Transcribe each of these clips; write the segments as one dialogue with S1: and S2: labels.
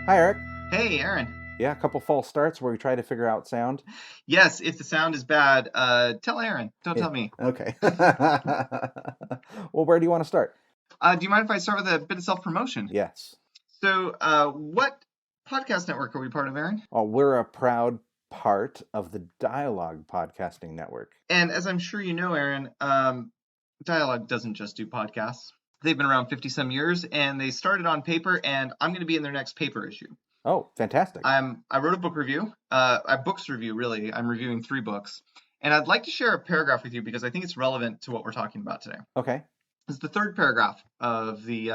S1: Hi, Eric.
S2: Hey, Aaron.
S1: Yeah, a couple false starts where we try to figure out sound.
S2: Yes, if the sound is bad, tell Aaron. Don't
S1: Yeah.
S2: tell me.
S1: Okay. Well, where do you want to start?
S2: Do you mind if I start with a bit of self-promotion?
S1: Yes.
S2: So, what podcast network are we part of, Aaron?
S1: Well, we're a proud part of the Dialogue Podcasting Network.
S2: And as I'm sure you know, Aaron, Dialogue doesn't just do podcasts. They've been around 50 some years, and they started on paper, and I'm going to be in their next paper issue.
S1: Oh, fantastic.
S2: I wrote a book review, a books review, really. I'm reviewing 3 books. And I'd like to share a paragraph with you because I think it's relevant to what we're talking about today.
S1: Okay.
S2: It's the 3rd paragraph of the,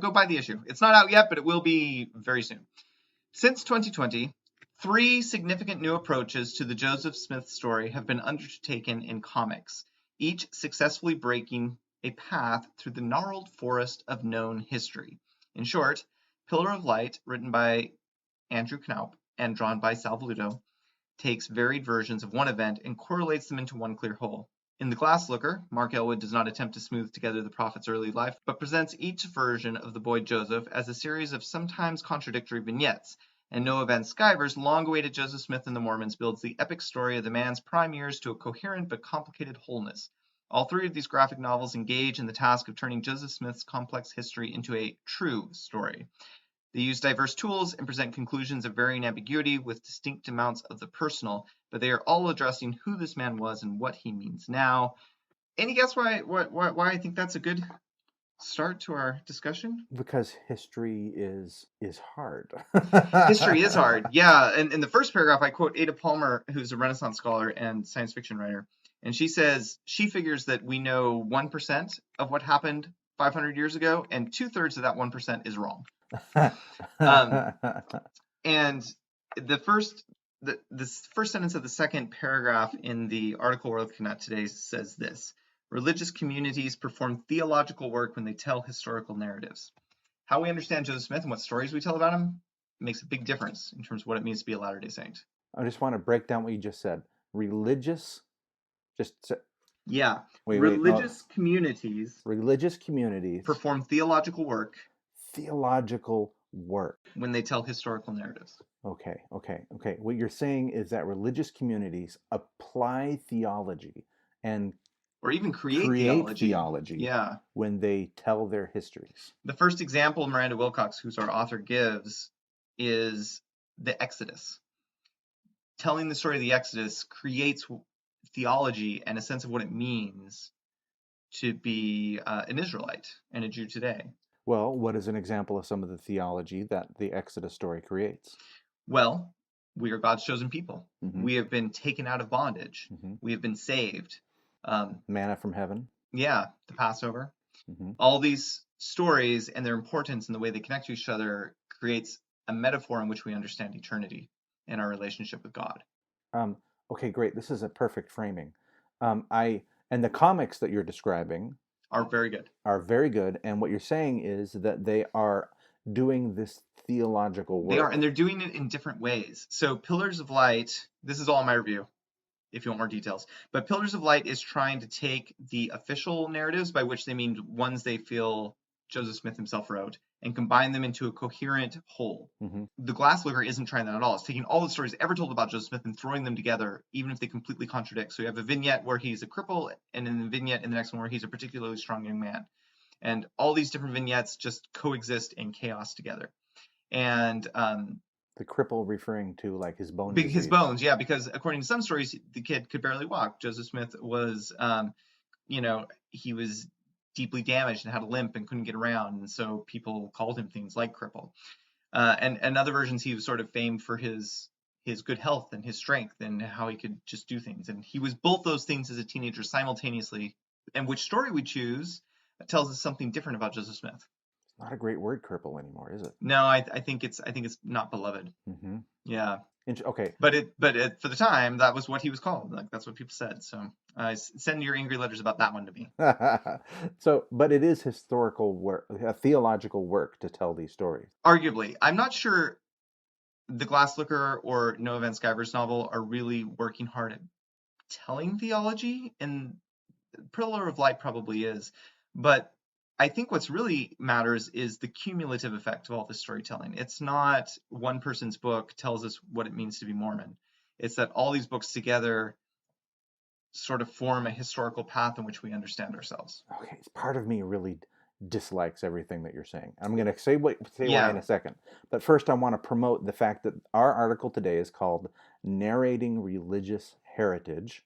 S2: go buy the issue. It's not out yet, but it will be very soon. Since 2020, 3 significant new approaches to the Joseph Smith story have been undertaken in comics, each successfully breaking a path through the gnarled forest of known history. In short, Pillar of Light, written by Andrew Knaupp and drawn by Velluto, takes varied versions of one event and correlates them into one clear whole. In The Glass Looker, Mark Elwood does not attempt to smooth together the prophet's early life, but presents each version of the boy Joseph as a series of sometimes contradictory vignettes. And Noah Van Sciver's long-awaited Joseph Smith and the Mormons builds the epic story of the man's prime years to a coherent but complicated wholeness. All 3 of these graphic novels engage in the task of turning Joseph Smith's complex history into a true story. They use diverse tools and present conclusions of varying ambiguity with distinct amounts of the personal, but they are all addressing who this man was and what he means now. Any guess why I think that's a good start to our discussion?
S1: Because history is hard.
S2: History is hard, yeah. And in the first paragraph, I quote Ada Palmer, who's a Renaissance scholar and science fiction writer, and she says she figures that we know 1% of what happened 500 years ago, and 2/3 of that 1% is wrong. And the first sentence of the second paragraph in the article we're looking at today says this: religious communities perform theological work when they tell historical narratives. How we understand Joseph Smith and what stories we tell about him makes a big difference in terms of what it means to be a Latter-day Saint.
S1: I just want to break down what you just said. Religious,
S2: Yeah.
S1: wait,
S2: religious
S1: no.
S2: Communities
S1: Religious communities
S2: perform theological work when they tell historical narratives.
S1: Okay. What you're saying is that religious communities apply theology and
S2: or even create
S1: theology
S2: yeah.
S1: when they tell their histories.
S2: The first example Miranda Wilcox, who's our author, gives is the Exodus. Telling the story of the Exodus creates theology and a sense of what it means to be an Israelite and a Jew today.
S1: Well, what is an example of some of the theology that the Exodus story creates?
S2: Well, we are God's chosen people.
S1: Mm-hmm.
S2: We have been taken out of bondage.
S1: Mm-hmm.
S2: We have been saved.
S1: Manna from heaven.
S2: Yeah, the Passover.
S1: Mm-hmm.
S2: All these stories and their importance and the way they connect to each other creates a metaphor in which we understand eternity and our relationship with God.
S1: Okay, great. This is a perfect framing. And the comics that you're describing
S2: are very good.
S1: And what you're saying is that they are doing this theological work.
S2: They are, and they're doing it in different ways. So Pillars of Light, this is all in my review, if you want more details. But Pillars of Light is trying to take the official narratives, by which they mean ones they feel Joseph Smith himself wrote, and combine them into a coherent whole.
S1: Mm-hmm.
S2: The Glass Looker isn't trying that at all. It's taking all the stories ever told about Joseph Smith and throwing them together, even if they completely contradict. So you have a vignette where he's a cripple, and in the vignette in the next one where he's a particularly strong young man. And all these different vignettes just coexist in chaos together. And
S1: the cripple referring to like his bones.
S2: His bones, yeah, because according to some stories, the kid could barely walk. Joseph Smith was, he was deeply damaged and had a limp and couldn't get around, and so people called him things like cripple. And in other versions, he was sort of famed for his good health and his strength and how he could just do things. And he was both those things as a teenager simultaneously. And which story we choose tells us something different about Joseph Smith.
S1: Not a great word, cripple, anymore, is it?
S2: No, I think it's not beloved.
S1: Mm-hmm.
S2: Yeah.
S1: Okay.
S2: But for the time, that was what he was called. Like, that's what people said. So send your angry letters about that one to me.
S1: But it is historical work, a theological work to tell these stories.
S2: Arguably, I'm not sure The Glass Looker or Noah Van Sciver's novel are really working hard at telling theology, and Pillar of Light probably is, but I think what's really matters is the cumulative effect of all this storytelling. It's not one person's book tells us what it means to be Mormon. It's that all these books together sort of form a historical path in which we understand ourselves.
S1: Okay, part of me really dislikes everything that you're saying. I'm going to say why
S2: Yeah.
S1: in a second. But first, I want to promote the fact that our article today is called Narrating Religious Heritage,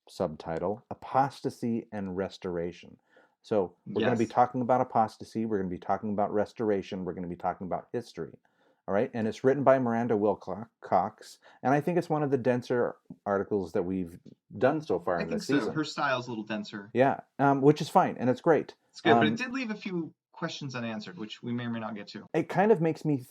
S1: subtitle, Apostasy and Restoration. So we're going to be
S2: Yes.
S1: talking about apostasy, we're going to be talking about restoration, we're going to be talking about history. All right, and it's written by Miranda Wilcox, and I think it's one of the denser articles that we've done so far
S2: I
S1: in
S2: think
S1: this
S2: so.
S1: season.
S2: Her style's a little denser.
S1: Yeah, which is fine, and it's great.
S2: It's good, but it did leave a few questions unanswered, which we may or may not get to.
S1: It kind of makes me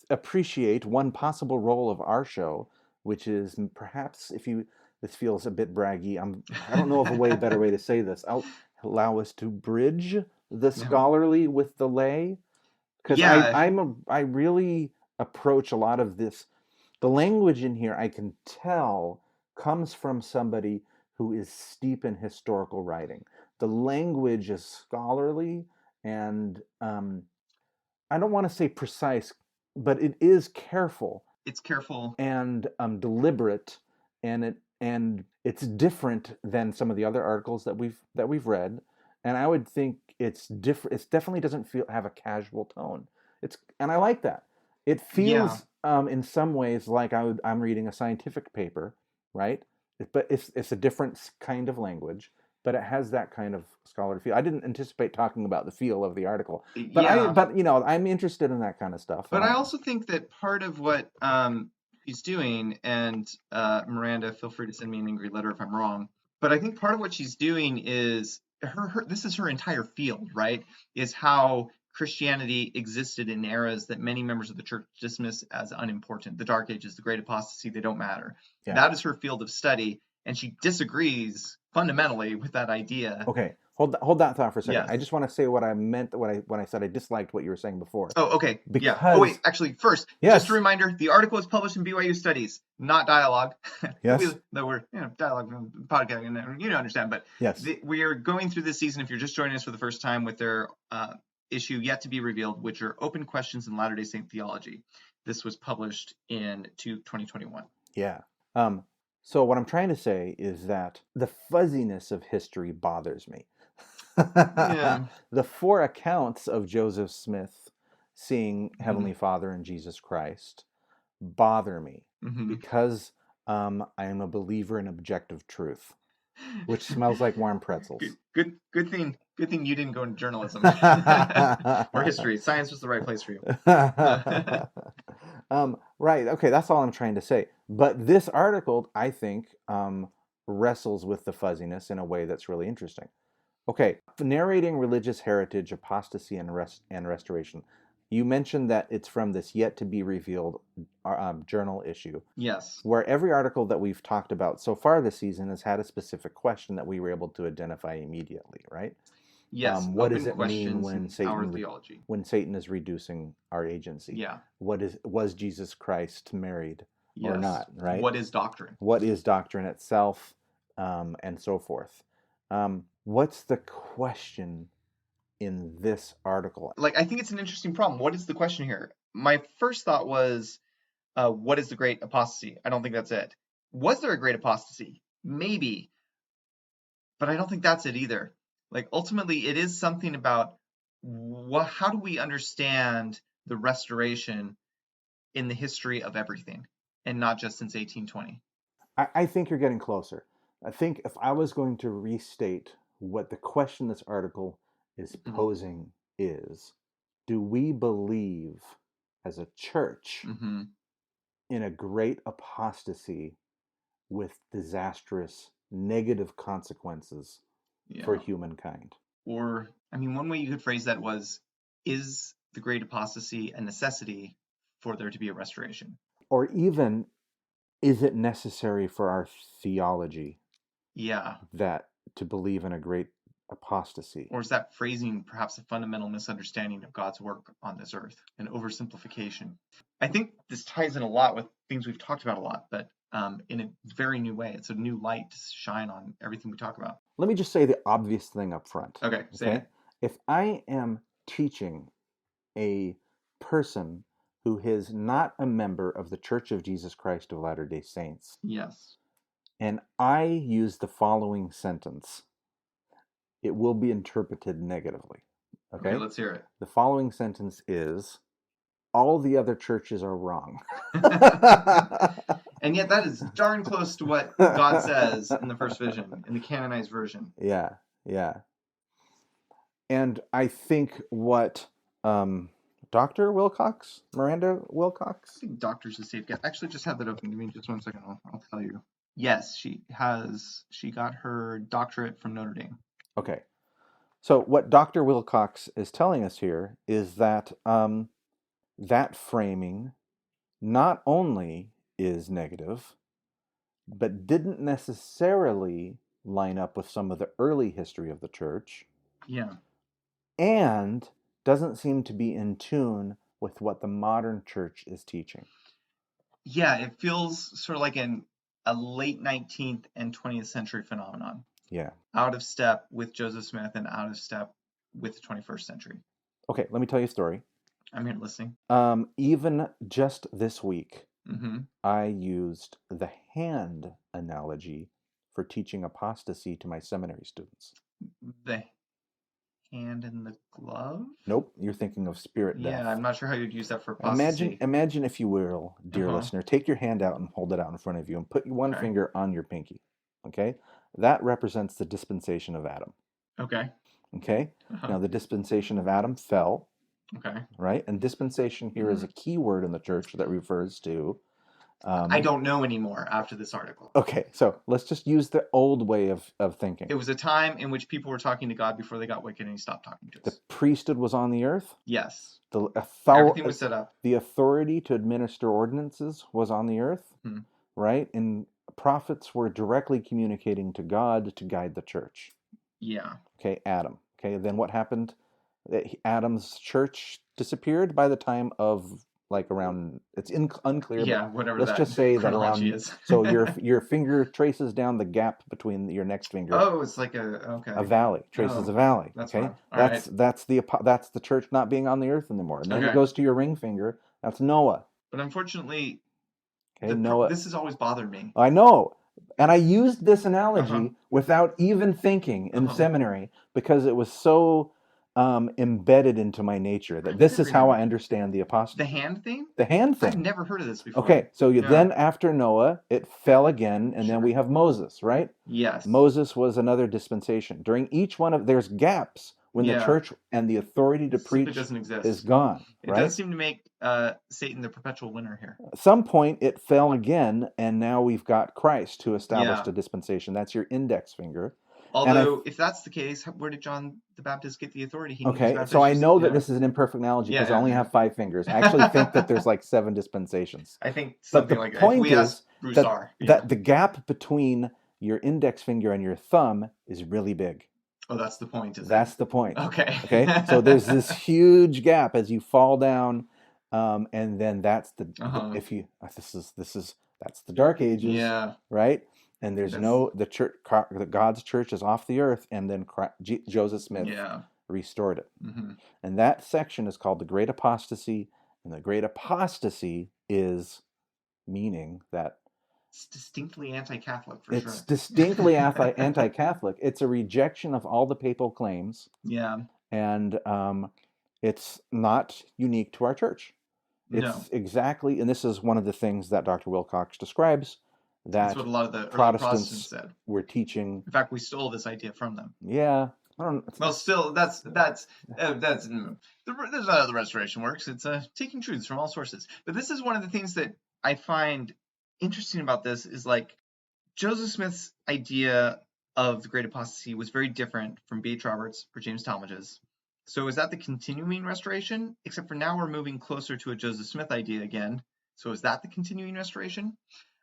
S1: appreciate one possible role of our show, which is perhaps, if you, this feels a bit braggy, I don't know of a better way to say this. I'll allow us to bridge the scholarly with the lay, because I really approach a lot of this. The language in here, I can tell, comes from somebody who is steep in historical writing. The language is scholarly and I don't want to say precise, but it is careful.
S2: It's careful
S1: and deliberate, and it's different than some of the other articles that we've read. And I would think it's different. It definitely doesn't have a casual tone. And I like that. It feels in some ways like I'm reading a scientific paper, right? But it's a different kind of language, but it has that kind of scholarly feel. I didn't anticipate talking about the feel of the article, but I'm interested in that kind of stuff.
S2: But I also think that part of what she's doing, and Miranda, feel free to send me an angry letter if I'm wrong, but I think part of what she's doing is this is her entire field, right? Is how Christianity existed in eras that many members of the church dismiss as unimportant. The Dark Ages, the Great Apostasy, they don't matter. Yeah. That is her field of study, and she disagrees fundamentally with that idea.
S1: Okay, hold that thought for a second. Yes. I just want to say what I meant when I said I disliked what you were saying before.
S2: Oh, okay. Yeah. Oh, wait. Actually, first, just a reminder: the article is published in BYU Studies, not Dialogue.
S1: Yes.
S2: We're Dialogue podcast, and you understand. But
S1: yes,
S2: we are going through this season. If you're just joining us for the first time, with their issue yet to be revealed, which are Open Questions in Latter-day Saint Theology. This was published in 2021.
S1: Yeah. So what I'm trying to say is that the fuzziness of history bothers me.
S2: Yeah.
S1: The 4 accounts of Joseph Smith seeing Heavenly Father and Jesus Christ bother me because I am a believer in objective truth, which smells like warm pretzels.
S2: Good thing you didn't go into journalism or history. Science was the right place for you.
S1: Right. Okay. That's all I'm trying to say. But this article, I think, wrestles with the fuzziness in a way that's really interesting. Okay. Narrating Religious Heritage, Apostasy, and Restoration. You mentioned that it's from this yet to be revealed journal issue.
S2: Yes.
S1: Where every article that we've talked about so far this season has had a specific question that we were able to identify immediately, right?
S2: Yes.
S1: What does it mean when Satan is reducing our agency?
S2: Yeah.
S1: Was Jesus Christ married or not? Right.
S2: What is doctrine?
S1: What is doctrine itself, and so forth? What's the question in this article?
S2: I think it's an interesting problem. What is the question here? My first thought was, what is the Great Apostasy? I don't think that's it. Was there a Great Apostasy? Maybe, but I don't think that's it either. Ultimately, it is something about how do we understand the restoration in the history of everything, and not just since 1820.
S1: I think you're getting closer. I think if I was going to restate what the question this article is posing is, do we believe as a church in a great apostasy with disastrous negative consequences for humankind?
S2: Or, one way you could phrase that was, is the great apostasy a necessity for there to be a restoration?
S1: Or even, is it necessary for our theology that to believe in a great apostasy?
S2: Or is that phrasing perhaps a fundamental misunderstanding of God's work on this earth, an oversimplification? I think this ties in a lot with things we've talked about a lot, but in a very new way. It's a new light to shine on everything we talk about.
S1: Let me just say the obvious thing up front.
S2: Okay, say it.
S1: If I am teaching a person who is not a member of the Church of Jesus Christ of Latter-day Saints,
S2: Yes.
S1: and I use the following sentence, it will be interpreted negatively.
S2: Okay,
S1: Okay?
S2: let's hear it.
S1: The following sentence is, all the other churches are wrong.
S2: And yet that is darn close to what God says in the first vision, in the canonized version.
S1: Yeah, yeah. And I think what Dr. Wilcox, Miranda Wilcox?
S2: I think doctor's a safe guess. Actually, just have that open. Give me just 1 second. I'll tell you. Yes, she got her doctorate from Notre Dame.
S1: Okay. So what Dr. Wilcox is telling us here is that that framing not only is negative, but didn't necessarily line up with some of the early history of the church.
S2: Yeah.
S1: And doesn't seem to be in tune with what the modern church is teaching.
S2: Yeah, it feels sort of like a late 19th and 20th century phenomenon.
S1: Yeah.
S2: Out of step with Joseph Smith and out of step with the 21st century.
S1: Okay, let me tell you a story.
S2: I'm here listening.
S1: Even just this week,
S2: Mm-hmm.
S1: I used the hand analogy for teaching apostasy to my seminary students.
S2: The hand in the glove?
S1: Nope, you're thinking of spirit death.
S2: Yeah, I'm not sure how you'd use that for apostasy.
S1: Imagine, if you will, dear listener, take your hand out and hold it out in front of you and put one finger on your pinky. Okay? That represents the dispensation of Adam.
S2: Okay.
S1: Okay? Now, the dispensation of Adam fell.
S2: Okay.
S1: Right? And dispensation here is a key word in the church that refers to...
S2: I don't know anymore after this article.
S1: Okay, so let's just use the old way of thinking.
S2: It was a time in which people were talking to God before they got wicked and he stopped talking to us.
S1: The priesthood was on the earth.
S2: Yes.
S1: Everything
S2: was set up.
S1: The authority to administer ordinances was on the earth. Right? And prophets were directly communicating to God to guide the church.
S2: Yeah.
S1: Okay, Adam. Okay, then what happened? Adam's church disappeared by the time of around, it's unclear.
S2: Yeah, whatever.
S1: Let's just say that around.
S2: Is.
S1: So your finger traces down the gap between your next finger.
S2: Oh, it's like a
S1: valley. Traces a valley.
S2: That's
S1: okay.
S2: That's
S1: the church not being on the earth anymore. And then it goes to your ring finger. That's Noah.
S2: But unfortunately,
S1: Noah.
S2: This has always bothered me.
S1: I know. And I used this analogy without even thinking in seminary because it was so embedded into my nature that this is how I understand the apostasy.
S2: The hand thing?
S1: The hand thing.
S2: I've never heard of this before.
S1: Okay, so then after Noah, it fell again, and then we have Moses, right?
S2: Yes.
S1: Moses was another dispensation. During each one of, there's gaps when the church and the authority to preach is gone.
S2: It does seem to make Satan the perpetual winner here.
S1: At some point, it fell again, and now we've got Christ who established a dispensation. That's your index finger.
S2: Although, if that's the case, where did John the Baptist get the authority?
S1: So I know that this is an imperfect analogy because I only have 5 fingers. I actually think that there's 7 dispensations.
S2: I think something like that.
S1: But the point is that the gap between your index finger and your thumb is really big.
S2: Oh, that's the point, is it?
S1: That's the point.
S2: Okay.
S1: So there's this huge gap as you fall down, and then that's the that's the Dark Ages.
S2: Yeah.
S1: Right. And there's the church, God's church is off the earth, and then Joseph Smith restored it. And that section is called the Great Apostasy, and the Great Apostasy is meaning that
S2: it's distinctly anti-Catholic, for sure.
S1: It's distinctly anti-Catholic. It's a rejection of all the papal claims.
S2: Yeah.
S1: And it's not unique to our church. It's exactly, and this is one of the things that Dr. Wilcox describes, that's
S2: what a lot of the
S1: Protestants
S2: said.
S1: Were teaching.
S2: In fact, we stole this idea from them.
S1: Yeah.
S2: Well, still, that's there's not how the Restoration works. It's taking truths from all sources. But this is one of the things that I find interesting about this is Joseph Smith's idea of the Great Apostasy was very different from B.H. Roberts or James Talmage's. So is that the continuing Restoration? Except for now we're moving closer to a Joseph Smith idea again. So is that the continuing Restoration?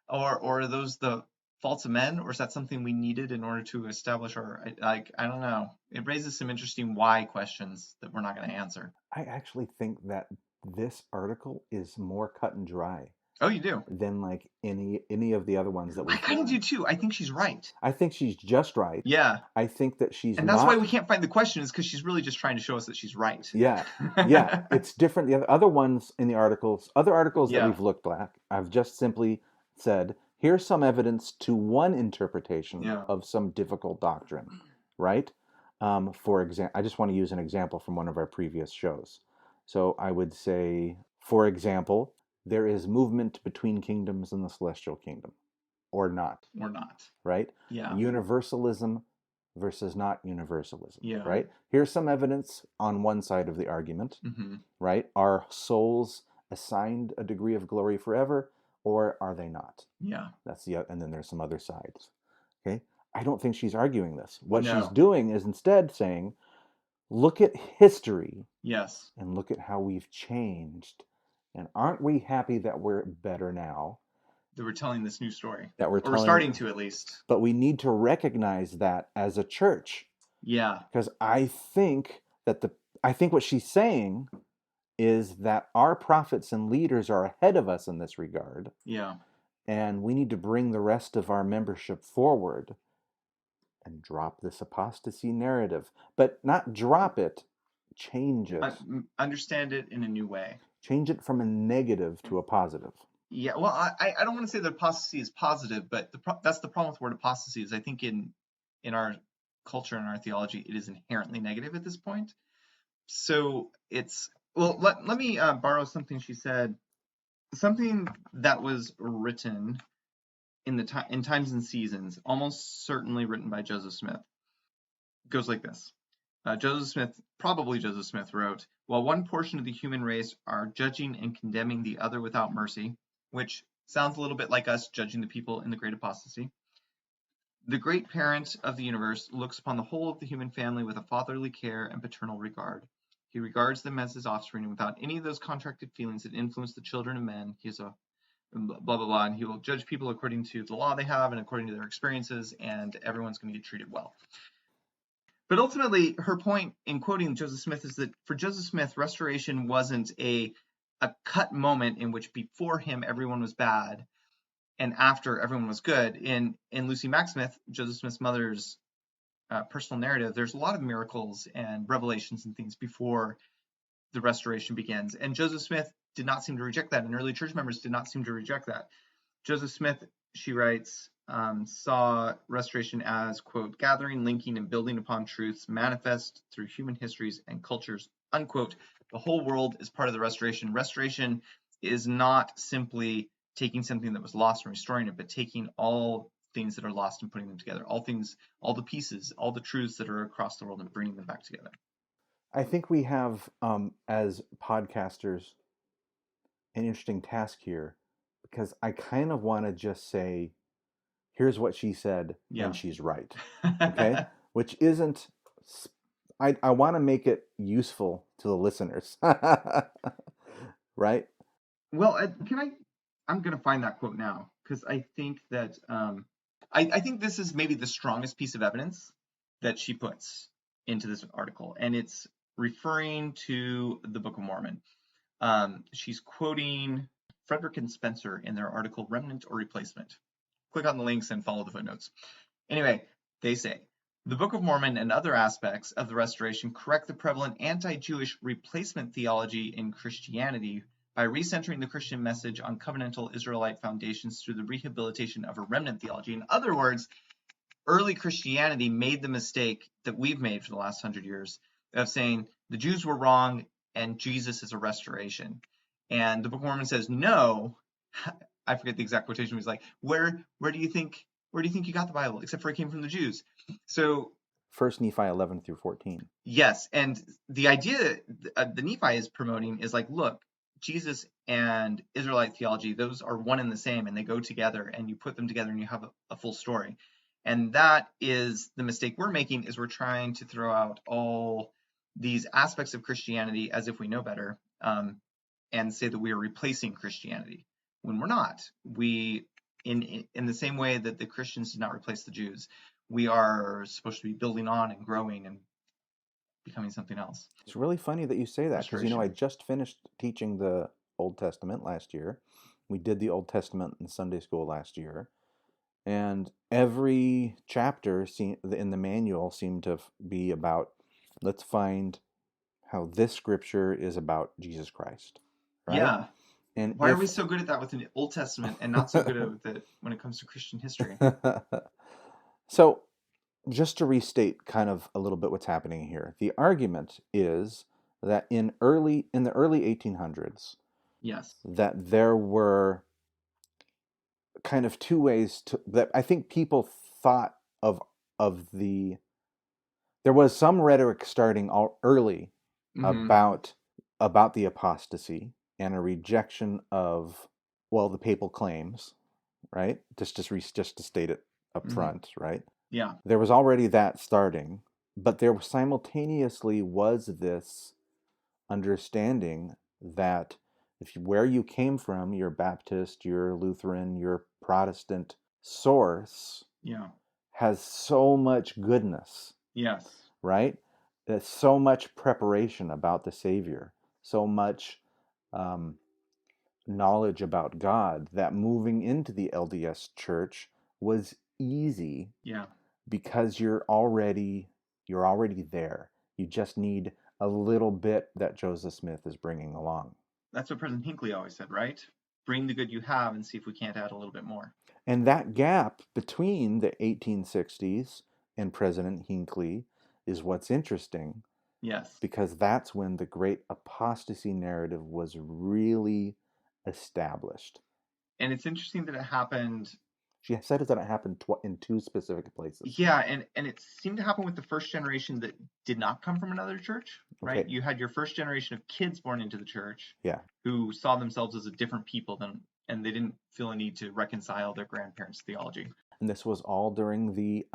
S2: Or are those the faults of men? Or is that something we needed in order to establish our, I don't know. It raises some interesting why questions that we're not going to answer.
S1: I actually think that this article is more cut and dry.
S2: Oh, you do?
S1: than like any of the other ones that
S2: I
S1: we've
S2: kind of
S1: done.
S2: do too. I think she's right.
S1: I think she's just right.
S2: Yeah.
S1: I think that she's
S2: And that's
S1: not.
S2: why we can't find the question, is because she's really just trying to show us that she's right.
S1: Yeah, yeah, it's different. The other ones in the articles, other articles that
S2: Yeah.
S1: we've looked at, I've just simply said, here's some evidence to one interpretation
S2: Yeah.
S1: of some difficult doctrine, right? For example, I just want to use an example from one of our previous shows. So I would say, for example, there is movement between kingdoms in the celestial kingdom, or not,
S2: Or not.
S1: right?
S2: Yeah.
S1: Universalism versus not universalism,
S2: Yeah.
S1: right? Here's some evidence on one side of the argument,
S2: Mm-hmm.
S1: right? Are souls assigned a degree of glory forever, or are they not?
S2: Yeah.
S1: That's and then there's some other sides. Okay, I don't think she's arguing this. What
S2: No.
S1: she's doing is instead saying, look at history
S2: Yes.
S1: and look at how we've changed, and aren't we happy that we're better now?
S2: That we're telling this new story.
S1: That we're
S2: Or we're starting to, at least.
S1: But we need to recognize that as a church.
S2: Yeah.
S1: Because I think what she's saying is that our prophets and leaders are ahead of us in this regard.
S2: Yeah.
S1: And we need to bring the rest of our membership forward and drop this apostasy narrative. But not drop it, change it.
S2: Understand it in a new way.
S1: Change it from a negative to a positive.
S2: Yeah, well, I don't want to say that apostasy is positive, but that's the problem with the word apostasy, is I think in our culture and our theology, it is inherently negative at this point. So it's, well, let me borrow something she said, something that was written in Times and Seasons, almost certainly written by Joseph Smith. It goes like this. Probably Joseph Smith wrote, while one portion of the human race are judging and condemning the other without mercy, which sounds a little bit like us judging the people in the Great Apostasy, the great parent of the universe looks upon the whole of the human family with a fatherly care and paternal regard. He regards them as his offspring, and without any of those contracted feelings that influence the children of men, he is a blah, blah, blah, and he will judge people according to the law they have and according to their experiences, and everyone's going to get treated well. But ultimately, her point in quoting Joseph Smith is that for Joseph Smith, restoration wasn't a cut moment in which before him everyone was bad and after everyone was good. In Lucy Mack Smith, Joseph Smith's mother's personal narrative, there's a lot of miracles and revelations and things before the restoration begins. And Joseph Smith did not seem to reject that, and early church members did not seem to reject that. Joseph Smith, she writes, saw restoration as, quote, gathering, linking, and building upon truths manifest through human histories and cultures, unquote. The whole world is part of the restoration. Restoration is not simply taking something that was lost and restoring it, but taking all things that are lost and putting them together, all the pieces, all the truths that are across the world and bringing them back together.
S1: I think we have, as podcasters, an interesting task here, because I kind of want to just say, here's what she said, and she's right. Okay? Which isn't, I want to make it useful to the listeners. Right?
S2: Well, I'm going to find that quote now, because I think that, I think this is maybe the strongest piece of evidence that she puts into this article, and it's referring to the Book of Mormon. She's quoting Frederick and Spencer in their article, Remnant or Replacement. Click on the links and follow the footnotes. Anyway, they say, the Book of Mormon and other aspects of the Restoration correct the prevalent anti-Jewish replacement theology in Christianity by recentering the Christian message on covenantal Israelite foundations through the rehabilitation of a remnant theology. In other words, early Christianity made the mistake that we've made for the last 100 years of saying the Jews were wrong and Jesus is a restoration. And the Book of Mormon says, no, I forget the exact quotation. It was like, where do you think you got the Bible? Except for it came from the Jews. So
S1: 1 Nephi 11 through 14.
S2: Yes, and the idea the Nephi is promoting is like, look, Jesus and Israelite theology, those are one and the same, and they go together, and you put them together and you have a full story. And that is the mistake we're making, is we're trying to throw out all these aspects of Christianity as if we know better, and say that we are replacing Christianity when we're not. We, in the same way that the Christians did not replace the Jews, we are supposed to be building on and growing and becoming something else.
S1: It's really funny that you say that, because I just finished teaching the Old Testament last year, We did the Old Testament in Sunday school last year, and every chapter in the manual seemed to be about, let's find how this scripture is about Jesus Christ, right?
S2: Yeah.
S1: And
S2: Why are we so good at that with the Old Testament and not so good at it when it comes to Christian history?
S1: So, just to restate kind of a little bit what's happening here, the argument is that in the early 1800s,
S2: Yes.
S1: that there were kind of two ways that I think people thought of there was some rhetoric starting early about the apostasy and a rejection of, well, the papal claims, right? Just to state it up front, right?
S2: Yeah.
S1: There was already that starting, but there simultaneously was this understanding that where you came from, your Baptist, your Lutheran, your Protestant source, has so much goodness.
S2: Yes.
S1: Right? There's so much preparation about the Savior, so much knowledge about God, that moving into the LDS church was easy.
S2: Yeah.
S1: Because you're already there. You just need a little bit that Joseph Smith is bringing along.
S2: That's what President Hinckley always said, right? Bring the good you have and see if we can't add a little bit more.
S1: And that gap between the 1860s and President Hinckley is what's interesting.
S2: Yes.
S1: Because that's when the great apostasy narrative was really established.
S2: And it's interesting that it happened.
S1: She said that it happened in two specific places.
S2: Yeah, and it seemed to happen with the first generation that did not come from another church, right? Okay. You had your first generation of kids born into the church, who saw themselves as a different people and they didn't feel a need to reconcile their grandparents' theology.
S1: And this was all during the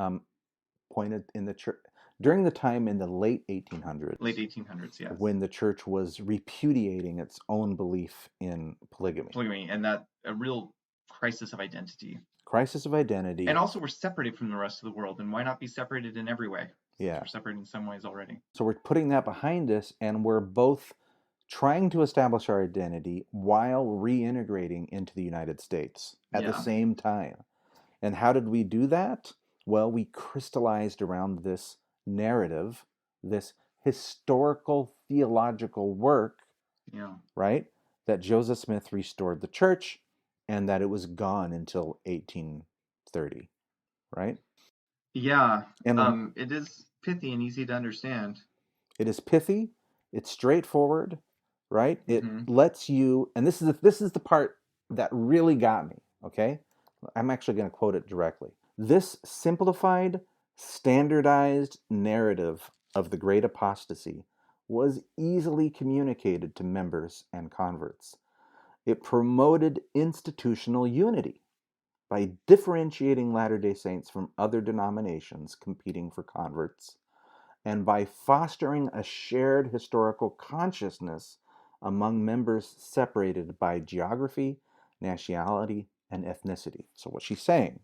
S1: during the time in the late 1800s.
S2: Late 1800s, yes.
S1: When the church was repudiating its own belief in polygamy.
S2: Polygamy, and that a real crisis of identity.
S1: Crisis of identity.
S2: And also we're separated from the rest of the world, and why not be separated in every way?
S1: Yeah.
S2: We're separated in some ways already.
S1: So we're putting that behind us, and we're both trying to establish our identity while reintegrating into the United States at the same time. And how did we do that? Well, we crystallized around this narrative, this historical theological work, right? That Joseph Smith restored the church and that it was gone until 1830, right?
S2: Yeah, and it is pithy and easy to understand.
S1: It is pithy, it's straightforward, right? It lets you, and this is the part that really got me, okay? I'm actually going to quote it directly. This simplified, standardized narrative of the Great Apostasy was easily communicated to members and converts. It promoted institutional unity by differentiating Latter-day Saints from other denominations competing for converts, and by fostering a shared historical consciousness among members separated by geography, nationality, and ethnicity. So what she's saying,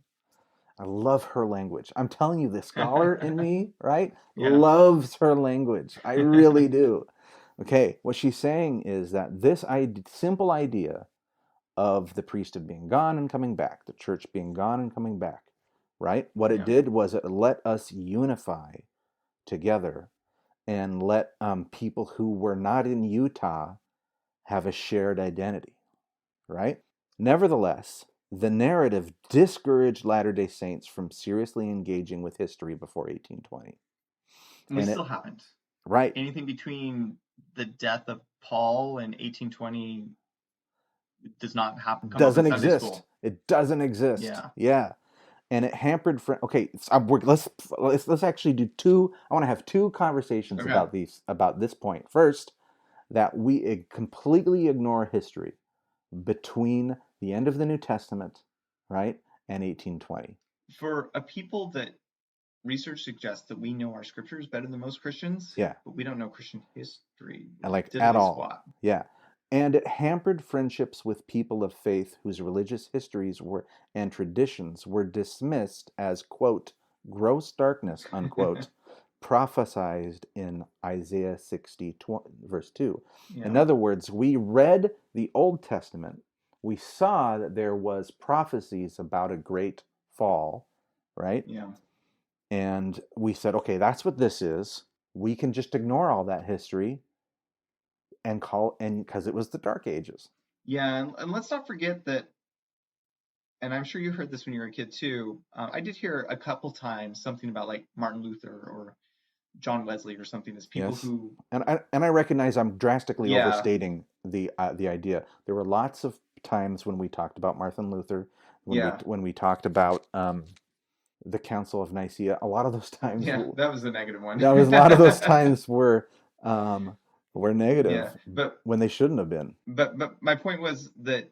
S1: I love her language. I'm telling you, the scholar in me, right, loves her language. I really do. Okay, what she's saying is that this simple idea of the priesthood being gone and coming back, the church being gone and coming back, right? What it did was it let us unify together and let people who were not in Utah have a shared identity, right? Nevertheless, the narrative discouraged Latter-day Saints from seriously engaging with history before 1820.
S2: We still haven't.
S1: Right.
S2: Anything between the death of Paul and 1820 does not happen.
S1: Doesn't exist. It doesn't exist. Yeah. And it hampered. Okay, let's actually do two. I want to have two conversations about this point. First, that we completely ignore history between the end of the New Testament, right, and 1820.
S2: For a people that research suggests that we know our scriptures better than most Christians, but we don't know Christian history
S1: at all. Yeah. And it hampered friendships with people of faith whose religious histories and traditions were dismissed as, quote, gross darkness, unquote, prophesied in Isaiah 60, verse 2. In other words, we read the Old Testament we saw that there was prophecies about a great fall, right?
S2: Yeah.
S1: And we said, okay, that's what this is. We can just ignore all that history and because it was the Dark Ages.
S2: Yeah, and let's not forget that, and I'm sure you heard this when you were a kid too. I did hear a couple times something about like Martin Luther or John Wesley or something as people
S1: Yes,
S2: who,
S1: and I recognize I'm drastically
S2: yeah,
S1: overstating the idea. There were lots of times when we talked about Martin Luther,
S2: yeah,
S1: when we talked about the Council of Nicaea. A lot of those times,
S2: yeah, that was the negative one.
S1: that was a lot of those times were
S2: Yeah,
S1: negative
S2: but
S1: when they shouldn't have been.
S2: but my point was that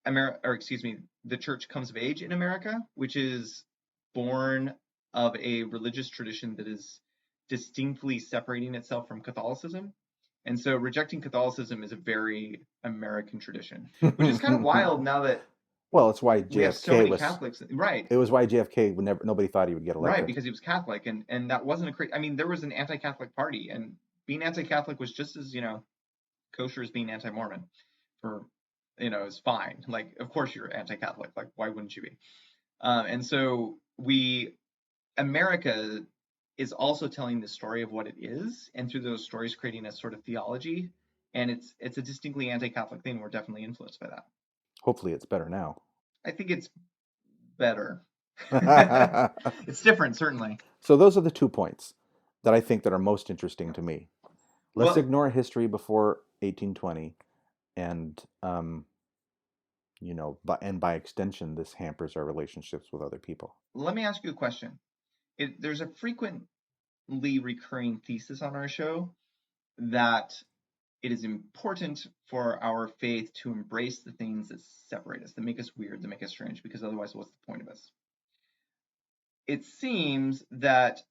S2: the church comes of age in America, which is born of a religious tradition that is distinctly separating itself from Catholicism. And so rejecting Catholicism is a very American tradition, which is kind of wild now that
S1: Well, it's why
S2: we have so
S1: JFK
S2: many
S1: was.
S2: Catholics. Right,
S1: It was why JFK would never. Nobody thought he would get
S2: right,
S1: elected.
S2: because he was Catholic, and that wasn't I mean, there was an anti-Catholic party, and being anti-Catholic was just as kosher as being anti-Mormon. For is fine. Like, of course you're anti-Catholic. Like, why wouldn't you be? And so America is also telling the story of what it is, and through those stories creating a sort of theology. And it's a distinctly anti-Catholic thing. We're definitely influenced by that.
S1: Hopefully, it's better now.
S2: I think it's better. It's different, certainly.
S1: So those are the 2 points that I think that are most interesting to me. Let's
S2: Well,
S1: ignore history before 1820, and by extension, this hampers our relationships with other people.
S2: let me ask you a question. There's a frequently recurring thesis on our show that it is important for our faith to embrace the things that separate us, that make us weird, that make us strange, because otherwise, what's the point of us? It seems that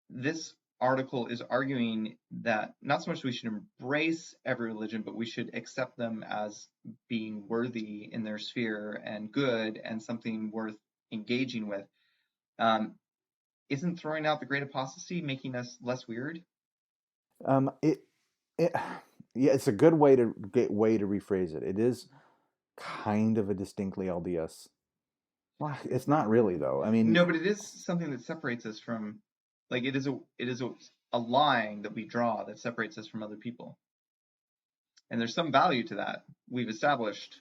S2: this article is arguing that not so much we should embrace every religion, but we should accept them as being worthy in their sphere and good and something worth engaging with. Isn't throwing out the great apostasy making us less weird?
S1: It, it, yeah, it's a good way to rephrase it. It is kind of a distinctly LDS. Well, it's not really though. I mean,
S2: No, but it is something that separates us from, like, it is a line that we draw that separates us from other people. And there's some value to that. We've established,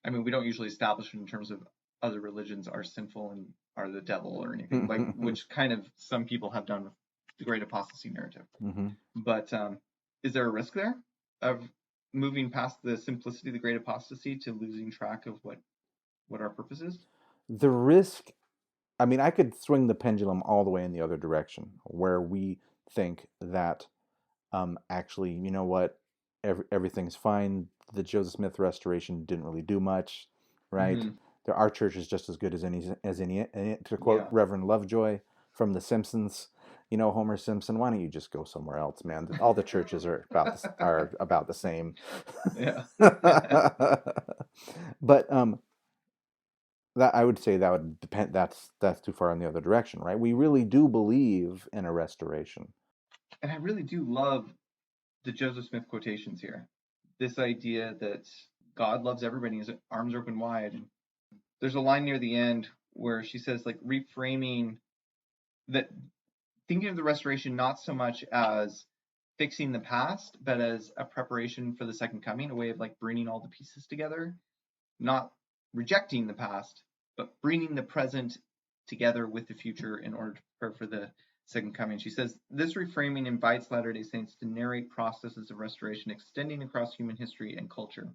S2: I mean, we don't usually establish it in terms of other religions are sinful and are the devil or anything, like, which kind of some people have done with the great apostasy narrative.
S1: mm-hmm.
S2: But is there a risk there of moving past the simplicity of the great apostasy to losing track of what our purpose is?
S1: The risk, I mean, I could swing the pendulum all the way in the other direction, where we think that actually, you know what, everything's fine. The Joseph Smith restoration didn't really do much, right?
S2: Mm-hmm.
S1: Our church is just as good as any. To quote Reverend Lovejoy from The Simpsons, Homer Simpson, why don't you just go somewhere else, man? All the churches are about the same.
S2: Yeah.
S1: But that I would say that would depend. That's too far in the other direction, right? We really do believe in a restoration.
S2: And I really do love the Joseph Smith quotations here. This idea that God loves everybody, his arms are open wide. And there's a line near the end where she says, like, reframing that, thinking of the restoration not so much as fixing the past, but as a preparation for the second coming, a way of like bringing all the pieces together, not rejecting the past, but bringing the present together with the future in order to prepare for the second coming. She says, this reframing invites Latter-day Saints to narrate processes of restoration extending across human history and culture,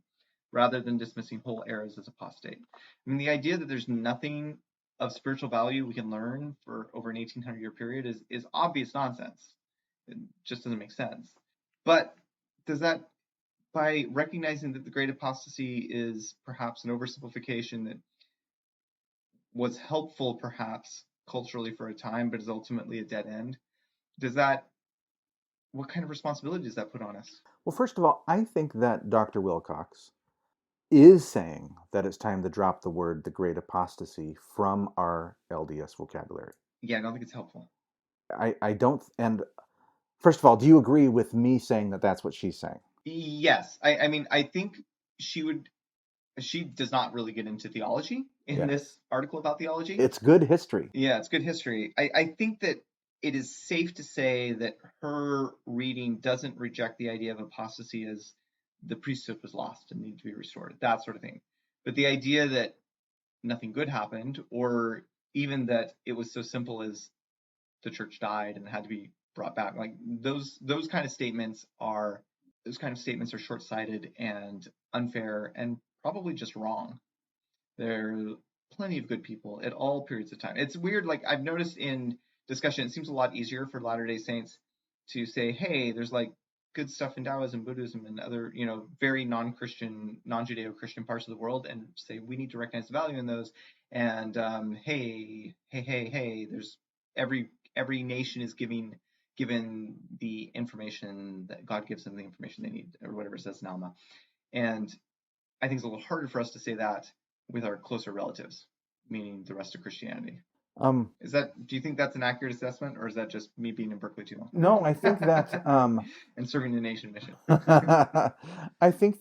S2: rather than dismissing whole eras as apostate. I mean, the idea that there's nothing of spiritual value we can learn for over an 1800-year period is obvious nonsense. It just doesn't make sense. But does that, by recognizing that the great apostasy is perhaps an oversimplification that was helpful perhaps culturally for a time, but is ultimately a dead end, what kind of responsibility does that put on us?
S1: Well, first of all, I think that Dr. Wilcox is saying that it's time to drop the word the great apostasy from our LDS vocabulary.
S2: Yeah, I don't think it's helpful.
S1: I don't. And first of all, do you agree with me saying that that's what she's saying?
S2: Yes. I mean, I think she would she does not really get into theology in
S1: Yeah.
S2: this article about theology.
S1: It's good history.
S2: Yeah, it's good history. I think that it is safe to say that her reading doesn't reject the idea of apostasy as the priesthood was lost and needed to be restored, that sort of thing. But the idea that nothing good happened, or even that it was so simple as the church died and had to be brought back, like those kind of statements are short-sighted and unfair and probably just wrong. There are plenty of good people at all periods of time. It's weird, like I've noticed in discussion, it seems a lot easier for Latter-day Saints to say, hey, there's like good stuff in Taoism, Buddhism, and other, very non-Christian, non-Judeo-Christian parts of the world, and say we need to recognize the value in those. And hey, there's every nation is given the information that God gives them, the information they need, or whatever it says in Alma. And I think it's a little harder for us to say that with our closer relatives, meaning the rest of Christianity. Do you think that's an accurate assessment, or is that just me being in Berkeley too long?
S1: No, I think that
S2: and serving the nation mission.
S1: I think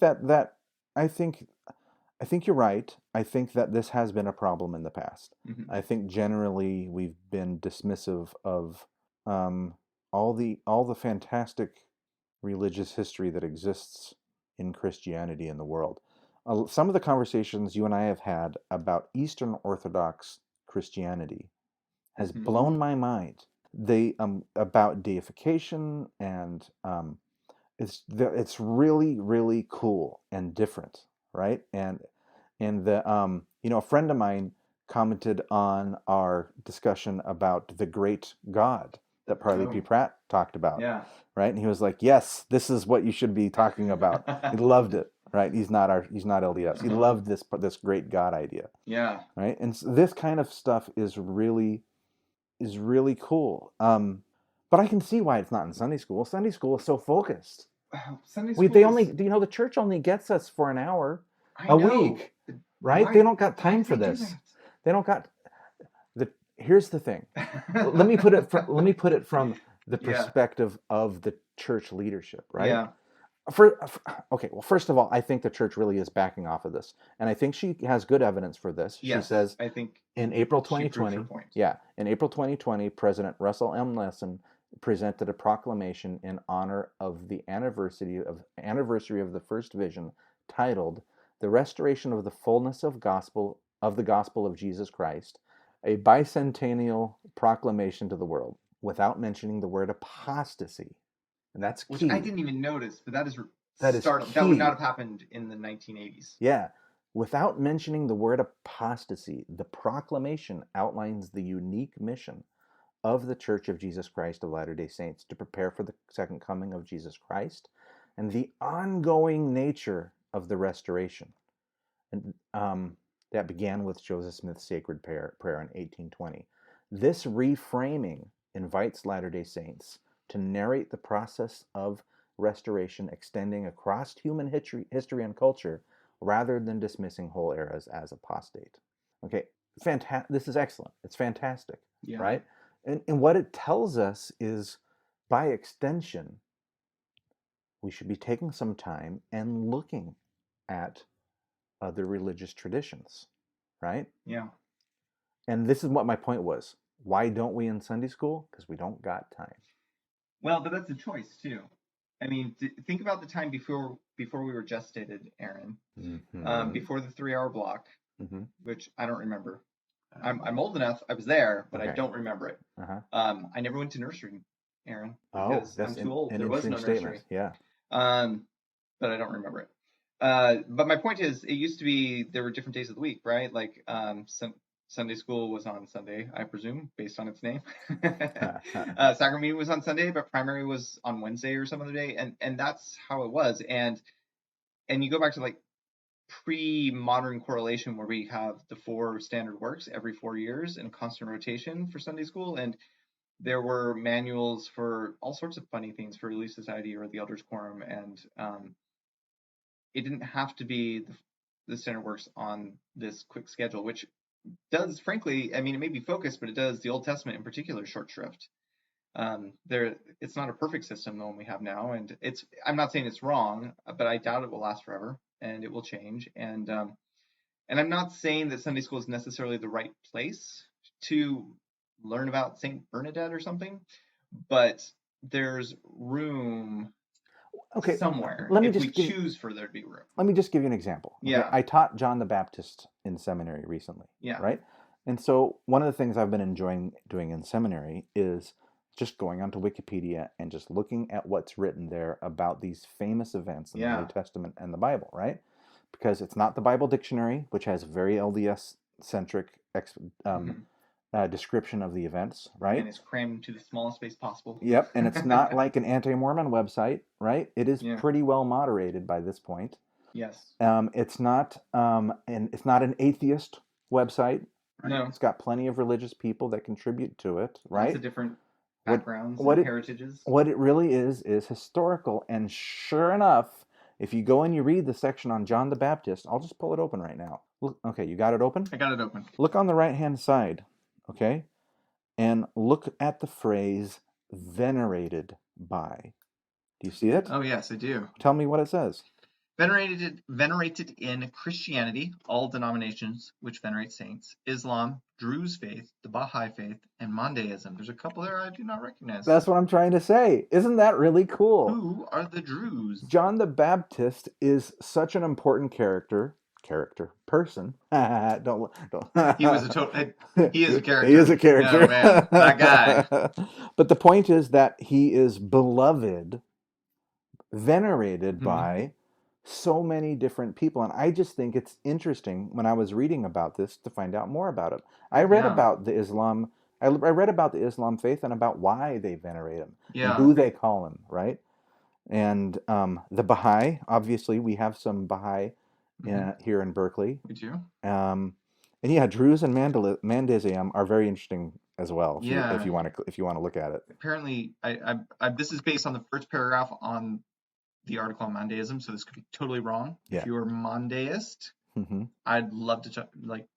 S1: you're right. I think that this has been a problem in the past.
S2: Mm-hmm.
S1: I think generally we've been dismissive of all the fantastic religious history that exists in Christianity in the world. Some of the conversations you and I have had about Eastern Orthodox Christianity has
S2: Mm-hmm.
S1: blown my mind. They about deification, and it's really, really cool and different, right? And the a friend of mine commented on our discussion about the great God that Parley P. Pratt talked about.
S2: Yeah.
S1: Right? And he was like, yes, this is what you should be talking about. He loved it. Right? He's not LDS. He loved this great God idea.
S2: Yeah.
S1: Right? And so this kind of stuff is really cool. But I can see why it's not in Sunday school. Sunday school is so focused.
S2: Sunday school.
S1: The church only gets us for an hour a week, right? They don't got time for this. They don't got Here's the thing. let me put it from the perspective of the church leadership, right?
S2: Yeah.
S1: First of all, I think the church really is backing off of this, and I think she has good evidence for this.
S2: Yes,
S1: she says,
S2: I think
S1: in April 2020, in April 2020, President Russell M. Nelson presented a proclamation in honor of the anniversary of the first vision, titled "The Restoration of the Fullness of the Gospel of Jesus Christ, a bicentennial proclamation to the world," without mentioning the word apostasy. And that's key.
S2: Which I didn't even notice, but that is
S1: key.
S2: That would not have happened in the 1980s.
S1: Yeah. Without mentioning the word apostasy, the proclamation outlines the unique mission of the Church of Jesus Christ of Latter-day Saints to prepare for the second coming of Jesus Christ and the ongoing nature of the restoration. And that began with Joseph Smith's sacred prayer in 1820. This reframing invites Latter-day Saints to narrate the process of restoration extending across human history and culture, rather than dismissing whole eras as apostate. Okay, this is excellent. It's fantastic, right? And what it tells us is, by extension, we should be taking some time and looking at other religious traditions, right?
S2: Yeah.
S1: And this is what my point was. Why don't we in Sunday school? Because we don't got time.
S2: Well, but that's a choice too. I mean, think about the time before we were gestated, Aaron. Mm-hmm. Before the 3-hour block, mm-hmm. which I don't remember. I'm old enough. I was there, but okay. I don't remember it. Uh-huh. I never went to nursery, Aaron. Because I'm too old. There was no nursery.
S1: Yeah.
S2: But I don't remember it. But my point is, it used to be there were different days of the week, right? Like Sunday school was on Sunday, I presume, based on its name. Sacrament meeting was on Sunday, but primary was on Wednesday or some other day, and that's how it was. And you go back to like pre-modern correlation, where we have the 4 standard works every 4 years in constant rotation for Sunday school, and there were manuals for all sorts of funny things for Relief Society or the Elders Quorum, and it didn't have to be the standard works on this quick schedule, which does, frankly, I mean, it may be focused, but it does the Old Testament in particular short shrift. It's not a perfect system, the one we have now, and I'm not saying it's wrong, but I doubt it will last forever, and it will change. And And I'm not saying that Sunday school is necessarily the right place to learn about Saint Bernadette or something, but there's room
S1: Okay,
S2: somewhere
S1: let me
S2: if we
S1: just give
S2: choose for there to be room.
S1: let me just give you an example. Okay,
S2: Yeah.
S1: I taught John the Baptist in seminary recently.
S2: Yeah.
S1: Right, and so one of the things I've been enjoying doing in seminary is just going onto Wikipedia and just looking at what's written there about these famous events in the New Testament and the Bible. Right, because it's not the Bible dictionary, which has very LDS centric description of the events, right?
S2: And it's crammed into the smallest space possible.
S1: Yep, and it's not like an anti-Mormon website, right? It is pretty well moderated by this point.
S2: Yes.
S1: It's not it's not an atheist website. Right?
S2: No.
S1: It's got plenty of religious people that contribute to it, right?
S2: Lots of different backgrounds and heritages.
S1: What it really is historical, and sure enough, if you go and you read the section on John the Baptist, I'll just pull it open right now. Look, okay, you got it open?
S2: I got it open.
S1: Look on the right-hand side, okay? And look at the phrase venerated by. Do you see it?
S2: Oh, yes, I do.
S1: Tell me what it says.
S2: Venerated in Christianity, all denominations which venerate saints, Islam, Druze faith, the Baha'i faith, and Mandaism. There's a couple there I do not recognize.
S1: That's what I'm trying to say. Isn't that really cool?
S2: Who are the Druze?
S1: John the Baptist is such an important person. don't.
S2: He was he is a character.
S1: He is a character.
S2: Oh, man, that guy.
S1: But the point is that he is beloved, venerated by so many different people, and I just think it's interesting when I was reading about this to find out more about it. I read about the Islam. I read about the Islam faith and about why they venerate him and who they call him, right? And the Baha'i, obviously, we have some Baha'i here in Berkeley.
S2: We do.
S1: And yeah, Druze and Mandaism are very interesting as well. If you want to look at it.
S2: Apparently, I this is based on the first paragraph on the article on Mandaism, so this could be totally wrong. If you're a Mandaist, I'd love to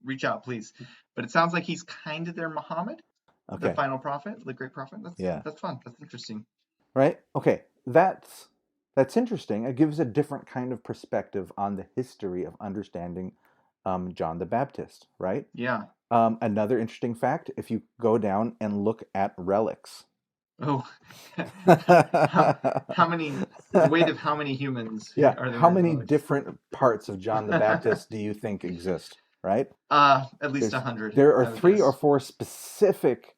S2: reach out, please. But it sounds like he's kind of their Muhammad, the final prophet, the great prophet. That's fun. That's interesting.
S1: Right? Okay, that's interesting. It gives a different kind of perspective on the history of understanding John the Baptist, right?
S2: Yeah.
S1: Another interesting fact: if you go down and look at relics.
S2: Oh, how many? The weight of how many humans?
S1: Yeah.
S2: Are there
S1: how many different parts of John the Baptist do you think exist? Right.
S2: At least 100.
S1: There are 3 or 4 specific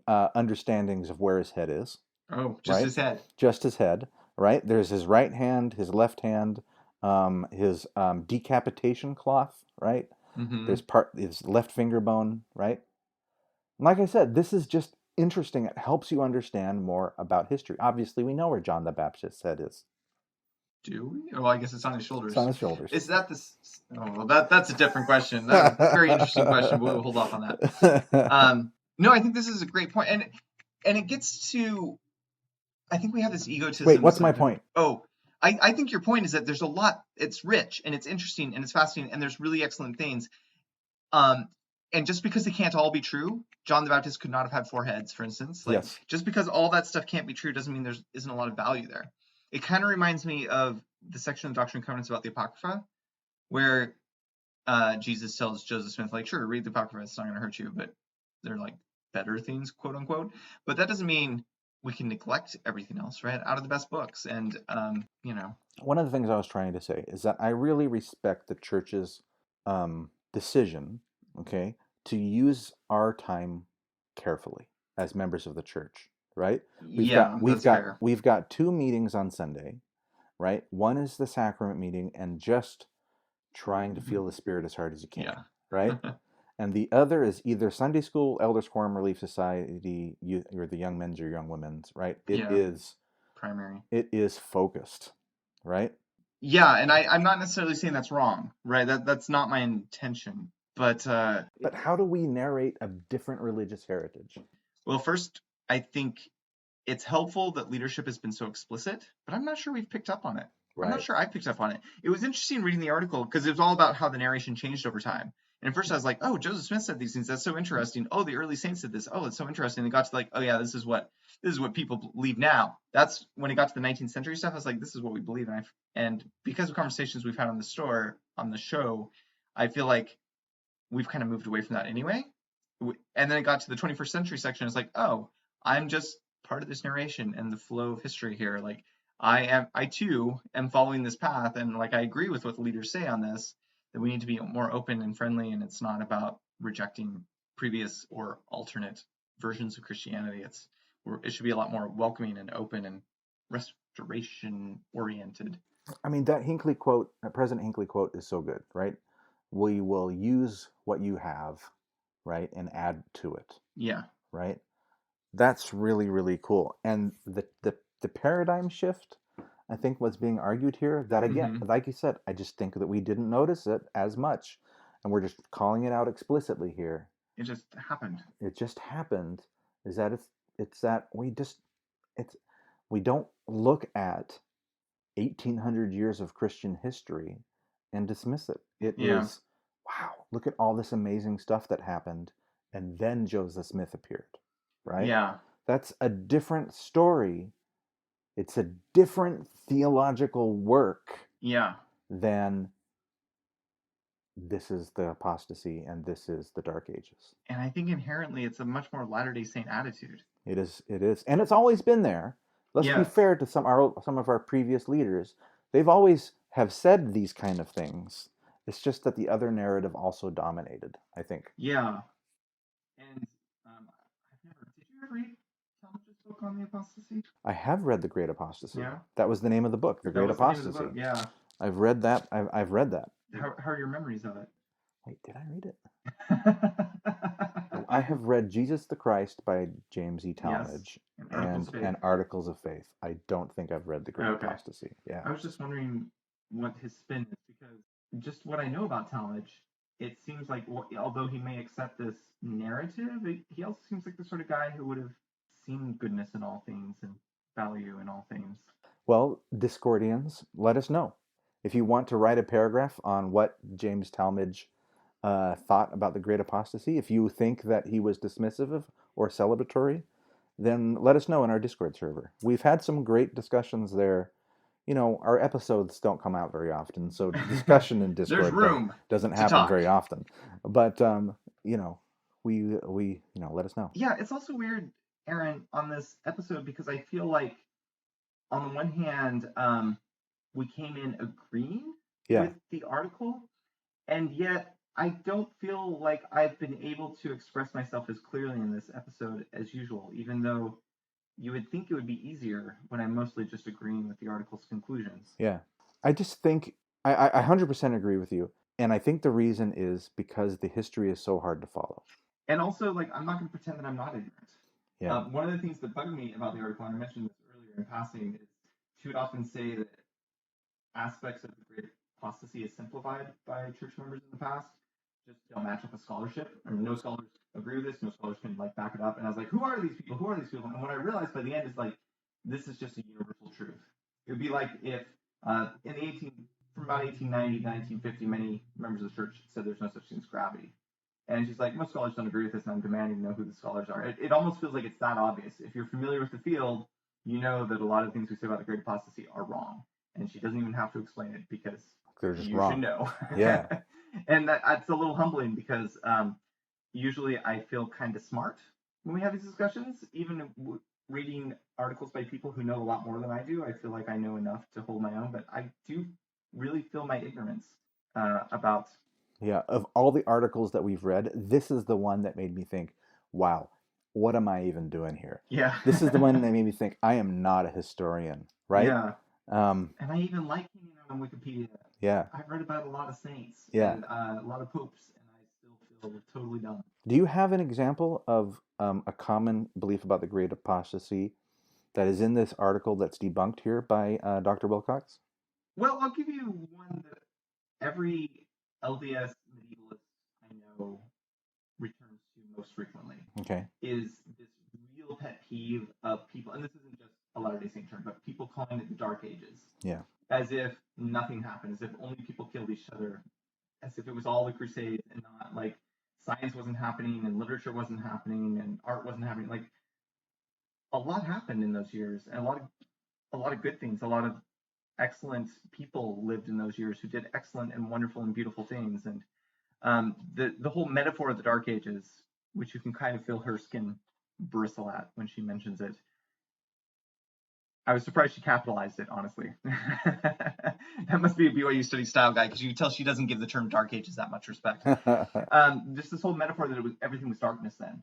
S1: understandings of where his head is.
S2: Oh, just his head.
S1: Just his head. Right. There's his right hand, his left hand, his decapitation cloth. Right. There's his left finger bone. Right. Like I said, this is just interesting. It helps you understand more about history. Obviously, we know where John the Baptist's head is. Do we?
S2: Well, I guess it's on his shoulders.
S1: It's on his shoulders.
S2: Is that this? Oh, well, that's a different question. That's a very interesting question. We'll hold off on that. No, I think this is a great point, and it gets to. I think we have this egotism.
S1: Wait, what's my point?
S2: Oh, I think your point is that there's a lot. It's rich and it's interesting and it's fascinating and there's really excellent things. And just because they can't all be true, John the Baptist could not have had 4 heads, for instance. Just because all that stuff can't be true doesn't mean there isn't a lot of value there. It kind of reminds me of the section of Doctrine and Covenants about the Apocrypha, where Jesus tells Joseph Smith, sure, read the Apocrypha, it's not going to hurt you, but they're better things, quote unquote. But that doesn't mean we can neglect everything else, right? Out of the best books. And,
S1: One of the things I was trying to say is that I really respect the church's decision, okay, to use our time carefully as members of the church, right? We've got 2 meetings on Sunday, right? One is the sacrament meeting and just trying to feel the Spirit as hard as you can, right? And the other is either Sunday school, Elders Quorum, Relief Society, or the Young Men's or Young Women's, right? It is
S2: primary.
S1: It is focused, right?
S2: Yeah, and I'm not necessarily saying that's wrong, right? That's not my intention. But
S1: how do we narrate a different religious heritage?
S2: Well, first, I think it's helpful that leadership has been so explicit, but I'm not sure we've picked up on it. Right. I'm not sure I picked up on it. It was interesting reading the article because it was all about how the narration changed over time. And at first I was like, oh, Joseph Smith said these things. That's so interesting. Oh, the early saints did this. Oh, it's so interesting. And it got to oh yeah, this is what people believe now. That's when it got to the 19th century stuff. I was like, this is what we believe. And because of conversations we've had on the show, I feel like we've kind of moved away from that anyway. And then it got to the 21st century section. It's like, oh, I'm just part of this narration and the flow of history here. Like, I too am following this path, and like I agree with what the leaders say on this, that we need to be more open and friendly, and it's not about rejecting previous or alternate versions of Christianity. It should be a lot more welcoming and open and restoration oriented.
S1: I mean, that Hinckley quote, that President Hinckley quote is so good, right? We will use what you have, right, and add to it,
S2: Yeah.
S1: right? That's really, really cool. And the paradigm shift, I think, what's being argued here, that again, like you said, I just think that we didn't notice it as much, and we're just calling it out explicitly here.
S2: It just happened.
S1: It just happened. Is that it's that we don't look at 1800 years of Christian history and dismiss it. It is, wow, look at all this amazing stuff that happened, and then Joseph Smith appeared, right?
S2: Yeah.
S1: That's a different story. It's a different theological work
S2: Yeah.
S1: than this is the apostasy and this is the Dark Ages.
S2: And I think inherently it's a much more Latter-day Saint attitude.
S1: It is, and it's always been there. Let's be fair to some of our previous leaders. They've always have said these kind of things. It's just that the other narrative also dominated, I think.
S2: Yeah. And did you ever read Talmage's book on the apostasy?
S1: I have read The Great Apostasy.
S2: Yeah.
S1: That was the name of the book, The Great Apostasy.
S2: Yeah.
S1: I've read that. I've read that.
S2: How are your memories of it?
S1: Wait, did I read it? I have read Jesus the Christ by James E. Talmage and Articles of Faith. I don't think I've read The Great Apostasy. Yeah.
S2: I was just wondering what his spin is, because just what I know about Talmage, it seems like, although he may accept this narrative, he also seems like the sort of guy who would have seen goodness in all things and value in all things.
S1: Well, Discordians, let us know. If you want to write a paragraph on what James Talmage thought about the Great Apostasy, if you think that he was dismissive of or celebratory, then let us know in our Discord server. We've had some great discussions there. You know, our episodes don't come out very often, so discussion in Discord doesn't happen very often. But you know, we let us know.
S2: Yeah, it's also weird, Aaron, on this episode, because I feel like on the one hand, we came in agreeing with the article, and yet I don't feel like I've been able to express myself as clearly in this episode as usual, even though you would think it would be easier when I'm mostly just agreeing with the article's conclusions.
S1: Yeah. I just think I 100% agree with you. And I think the reason is because the history is so hard to follow.
S2: And also, like, I'm not going to pretend that I'm not ignorant.
S1: Yeah.
S2: One of the things that bugged me about the article, and I mentioned this earlier in passing, is she would often say that aspects of the Great Apostasy is simplified by church members in the past, just don't match up with scholarship. I mean, no scholars agree with this. No scholars can like back it up. And I was like, who are these people? Who are these people? And what I realized by the end is like, this is just a universal truth. It would be like if from about 1890 to 1950, many members of the church said there's no such thing as gravity. And she's like, most scholars don't agree with this, and I'm demanding to know who the scholars are. It almost feels like it's that obvious. If you're familiar with the field, you know that a lot of things we say about the Great Apostasy are wrong. And she doesn't even have to explain it because
S1: they're just
S2: you
S1: wrong.
S2: should know.
S1: Yeah.
S2: And that's a little humbling because usually I feel kind of smart when we have these discussions. Even reading articles by people who know a lot more than I do, I feel like I know enough to hold my own. But I do really feel my ignorance about...
S1: Yeah, of all the articles that we've read, this is the one that made me think, wow, what am I even doing here?
S2: Yeah.
S1: This is the one that made me think, I am not a historian, right?
S2: Yeah. And I even like hanging out on Wikipedia.
S1: Yeah.
S2: I've read about a lot of saints.
S1: Yeah.
S2: And a lot of popes, and I still feel totally dumb.
S1: Do you have an example of a common belief about the Great Apostasy that is in this article that's debunked here by Dr. Wilcox?
S2: Well, I'll give you one that every LDS medievalist I know returns to most frequently.
S1: Okay.
S2: Is this real pet peeve of people, and this isn't just a Latter-day Saint term, but people calling it the Dark Ages.
S1: Yeah.
S2: As if nothing happened, as if only people killed each other, as if it was all the Crusades and not like science wasn't happening and literature wasn't happening and art wasn't happening. Like a lot happened in those years, and a lot of good things, a lot of excellent people lived in those years who did excellent and wonderful and beautiful things. And The whole metaphor of the Dark Ages, which you can kind of feel her skin bristle at when she mentions it. I was surprised she capitalized it, honestly. That must be a BYU study style guy, because you can tell she doesn't give the term Dark Ages that much respect. Just this whole metaphor that everything was darkness then.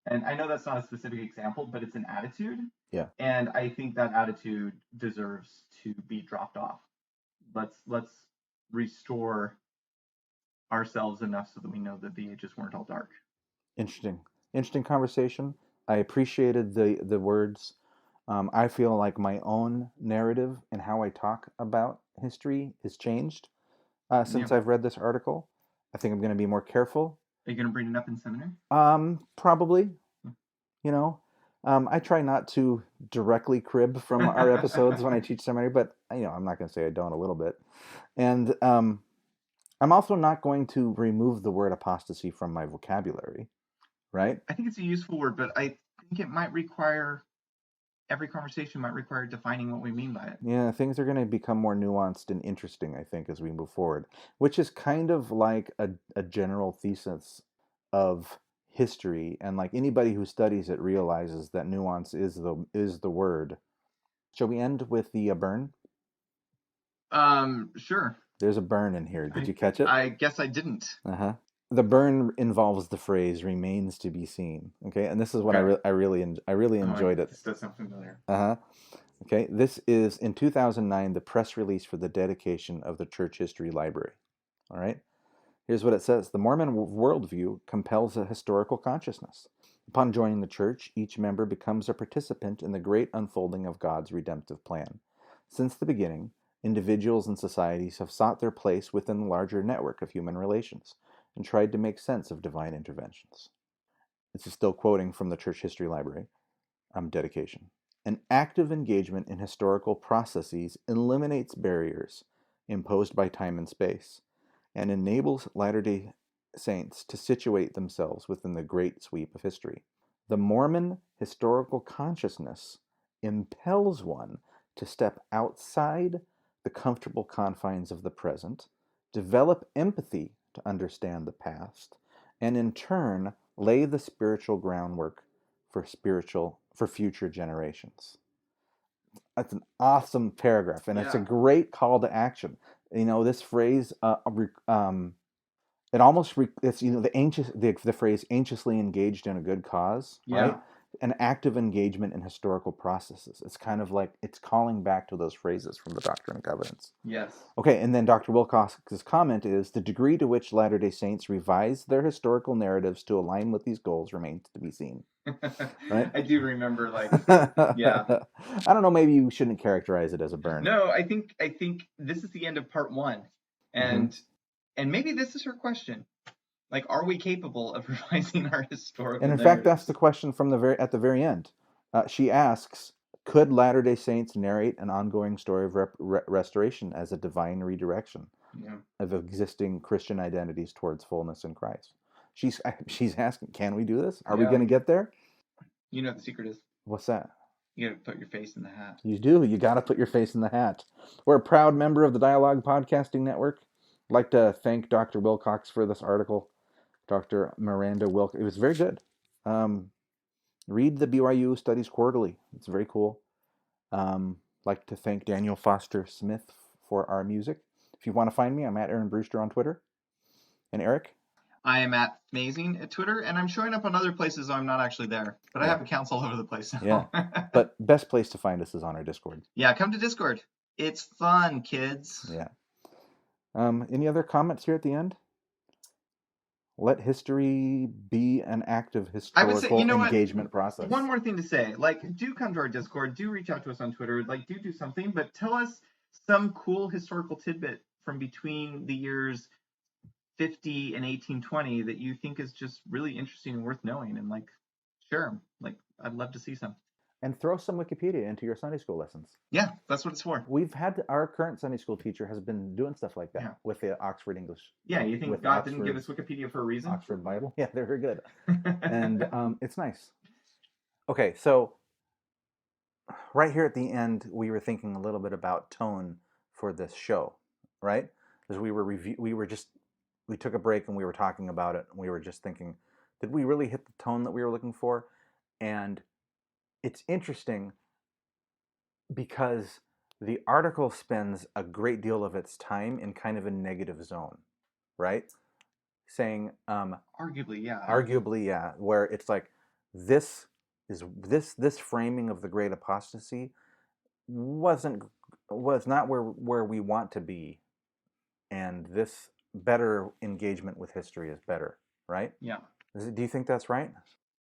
S2: And I know that's not a specific example, but it's an attitude.
S1: Yeah.
S2: And I think that attitude deserves to be dropped off. Let's restore ourselves enough so that we know that the ages weren't all dark.
S1: Interesting conversation. I appreciated the words. I feel like my own narrative and how I talk about history has changed since I've read this article. I think I'm going to be more careful.
S2: Are you going to bring it up in seminary?
S1: Probably. You know, I try not to directly crib from our episodes when I teach seminary, but I'm not going to say I don't a little bit. And I'm also not going to remove the word apostasy from my vocabulary, right?
S2: I think it's a useful word, but I think it might require, every conversation might require defining what we mean by it.
S1: Yeah, things are going to become more nuanced and interesting, I think, as we move forward, which is kind of like a general thesis of history, and like anybody who studies it realizes that nuance is the word. Shall we end with the burn?
S2: Sure.
S1: There's a burn in here. Did you catch it?
S2: I guess I didn't.
S1: The burn involves the phrase "remains to be seen." Okay, and this is what I really enjoyed it.
S2: This does sound familiar.
S1: Okay, this is in 2009 the press release for the dedication of the Church History Library. All right, here's what it says: the Mormon worldview compels a historical consciousness. Upon joining the church, each member becomes a participant in the great unfolding of God's redemptive plan. Since the beginning, individuals and societies have sought their place within the larger network of human relations and tried to make sense of divine interventions. This is still quoting from the Church History Library dedication. An active engagement in historical processes eliminates barriers imposed by time and space and enables Latter-day Saints to situate themselves within the great sweep of history. The Mormon historical consciousness impels one to step outside the comfortable confines of the present, develop empathy to understand the past, and in turn lay the spiritual groundwork for future generations. That's an awesome paragraph, and it's a great call to action. This phrase, it almost it's the phrase "anxiously engaged in a good cause," right? An active engagement in historical processes. It's kind of like it's calling back to those phrases from the Doctrine and Covenants.
S2: Yes.
S1: Okay, and then Dr. Wilcox's comment is the degree to which Latter-day Saints revise their historical narratives to align with these goals remains to be seen. Right?
S2: I do remember,
S1: I don't know. Maybe you shouldn't characterize it as a burn.
S2: No, I think this is the end of part one, and maybe this is her question. Like, are we capable of revising our historical?
S1: And in fact, that's the question from at the very end. She asks, could Latter-day Saints narrate an ongoing story of restoration as a divine redirection of existing Christian identities towards fullness in Christ? She's asking, can we do this? Are we going to get there?
S2: You know what the secret is?
S1: What's that?
S2: You got to put your face in the hat.
S1: You do. You got to put your face in the hat. We're a proud member of the Dialogue Podcasting Network. I'd like to thank Dr. Wilcox for this article. Dr. Miranda Wilcox. It was very good. Read the BYU Studies Quarterly. It's very cool. Like to thank Daniel Foster Smith for our music. If you want to find me, I'm at Aaron Brewster on Twitter. And Eric?
S2: I am at Mazing at Twitter, and I'm showing up on other places. I'm not actually there, but I have accounts all over the place now.
S1: Yeah, but best place to find us is on our Discord.
S2: Yeah, come to Discord. It's fun, kids.
S1: Yeah. Any other comments here at the end? Let history be an active historical engagement process.
S2: One more thing to say, do come to our Discord, do reach out to us on Twitter, do something, but tell us some cool historical tidbit from between the years 50 and 1820 that you think is just really interesting and worth knowing, and sure, I'd love to see some.
S1: And throw some Wikipedia into your Sunday school lessons.
S2: Yeah, that's what it's for.
S1: We've had our current Sunday school teacher has been doing stuff like that with the Oxford English.
S2: Yeah, you think God didn't give us Wikipedia for a reason?
S1: Oxford Bible. Yeah, they're very good. And it's nice. Okay, so right here at the end, we were thinking a little bit about tone for this show, right? Because we were just we took a break and we were talking about it, and we were just thinking, did we really hit the tone that we were looking for? And it's interesting because the article spends a great deal of its time in kind of a negative zone, right? Saying,
S2: Arguably, yeah.
S1: arguably, yeah, where it's like this this framing of the great apostasy wasn't was not where we want to be, and this better engagement with history is better, right?
S2: Yeah.
S1: Do you think that's right?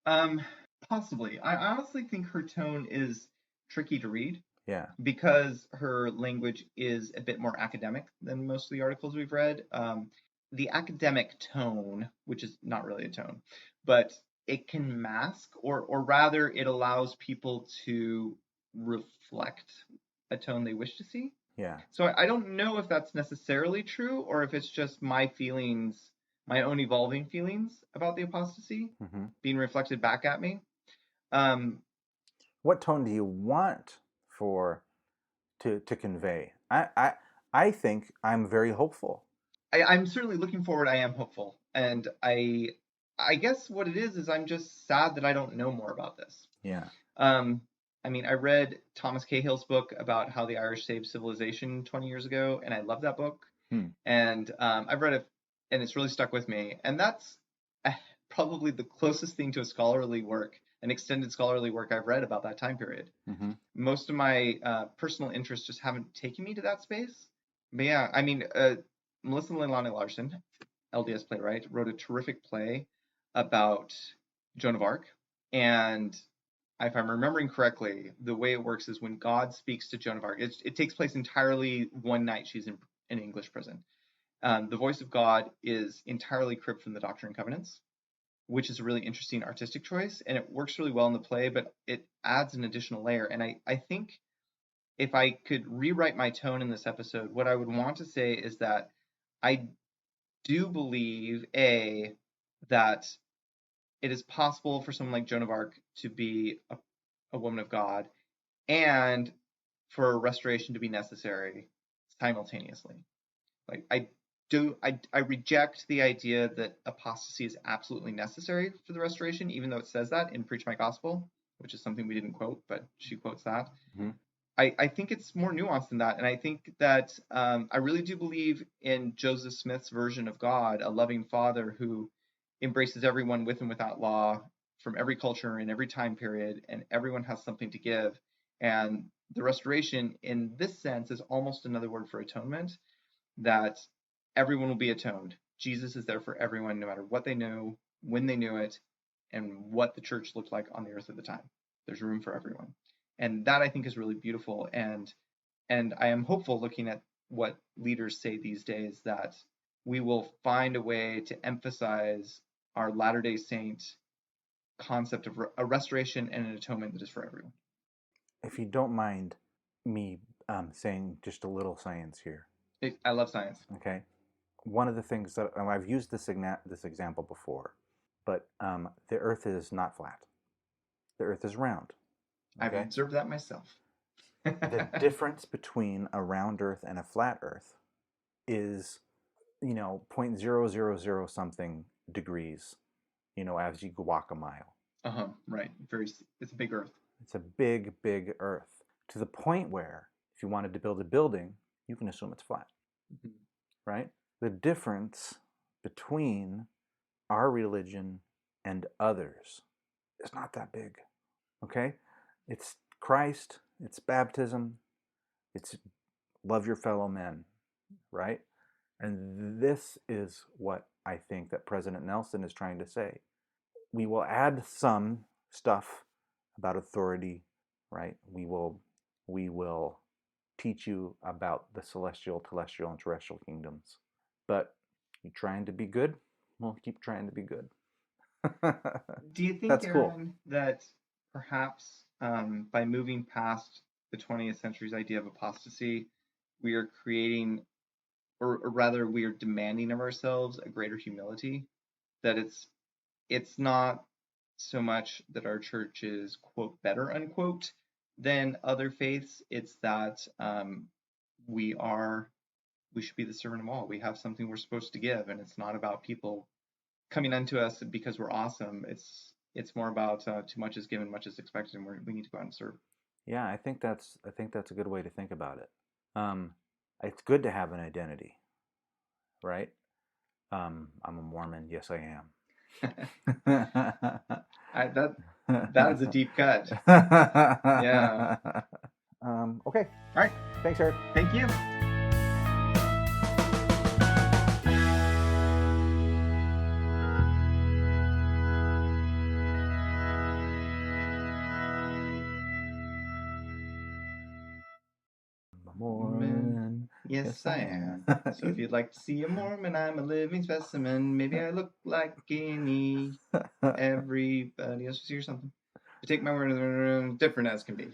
S2: Um, Possibly. I honestly think her tone is tricky to read
S1: Yeah.
S2: because her language is a bit more academic than most of the articles we've read. The academic tone, which is not really a tone, but it can mask, or rather, it allows people to reflect a tone they wish to see.
S1: Yeah.
S2: So I don't know if that's necessarily true or if it's just my feelings, my own evolving feelings about the apostasy
S1: Mm-hmm.
S2: being reflected back at me. Um,
S1: What tone do you want for to convey? I think I'm very hopeful.
S2: I'm certainly looking forward. I am hopeful, and I guess what it is I'm just sad that I don't know more about this.
S1: Yeah.
S2: Um, I mean, I read Thomas Cahill's book about how the Irish saved civilization 20 years ago, and I love that book. And I've read it, and it's really stuck with me. And that's probably the closest thing to a scholarly work, an extended scholarly work I've read about that time period.
S1: Mm-hmm.
S2: Most of my personal interests just haven't taken me to that space. But yeah, I mean, Melissa Leilani Larson, LDS playwright, wrote a terrific play about Joan of Arc. And if I'm remembering correctly, the way it works is when God speaks to Joan of Arc, it takes place entirely one night she's in an English prison. The voice of God is entirely cribbed from the Doctrine and Covenants, which is a really interesting artistic choice, and it works really well in the play, but it adds an additional layer. And I think if I could rewrite my tone in this episode, what I would want to say is that I do believe, that it is possible for someone like Joan of Arc to be a woman of God, and for restoration to be necessary simultaneously. Like I reject the idea that apostasy is absolutely necessary for the restoration, even though it says that in Preach My Gospel, which is something we didn't quote, but she quotes that.
S1: Mm-hmm.
S2: I think it's more nuanced than that, and I think that I really do believe in Joseph Smith's version of God, a loving Father who embraces everyone with and without law, from every culture and every time period, and everyone has something to give. And the restoration, in this sense, is almost another word for atonement, that everyone will be atoned. Jesus is there for everyone, no matter what they knew, when they knew it, and what the church looked like on the earth at the time. There's room for everyone. And that I think is really beautiful. And I am hopeful, looking at what leaders say these days, that we will find a way to emphasize our Latter-day Saint concept of a restoration and an atonement that is for everyone.
S1: If you don't mind me saying just a little science here.
S2: I love science.
S1: Okay. One of the things that I've used this example before, but the Earth is not flat. The Earth is round.
S2: Okay? I've observed that myself.
S1: The difference between a round Earth and a flat Earth is, 0.000 something degrees, as you walk a mile.
S2: Right. It's a big Earth.
S1: It's a big, big Earth, to the point where if you wanted to build a building, you can assume it's flat. Mm-hmm. Right? The difference between our religion and others is not that big. Okay? It's Christ, it's baptism, it's love your fellow men, right? And this is what I think that President Nelson is trying to say. We will add some stuff about authority, right? We will teach you about the celestial, telestial, and terrestrial kingdoms. But you trying to be good? Well, keep trying to be good.
S2: Do you think,
S1: that's
S2: Aaron,
S1: cool.
S2: that perhaps by moving past the 20th century's idea of apostasy, we are creating, or rather, we are demanding of ourselves a greater humility? That it's not so much that our church is, quote, better, unquote, than other faiths. It's that we are we should be the servant of all. We have something we're supposed to give, and it's not about people coming unto us because we're awesome. It's more about too much is given, much is expected, and we need to go out and serve.
S1: Yeah, I think that's a good way to think about it. It's good to have an identity, right? I'm a Mormon. Yes, I am.
S2: That is a deep cut. Yeah.
S1: Okay.
S2: All right.
S1: Thanks, Eric.
S2: Thank you.
S1: Mormon.
S2: Yes, I am. So if you'd like to see a Mormon, I'm a living specimen. Maybe I look like any everybody else or something. But take my word, different as can be.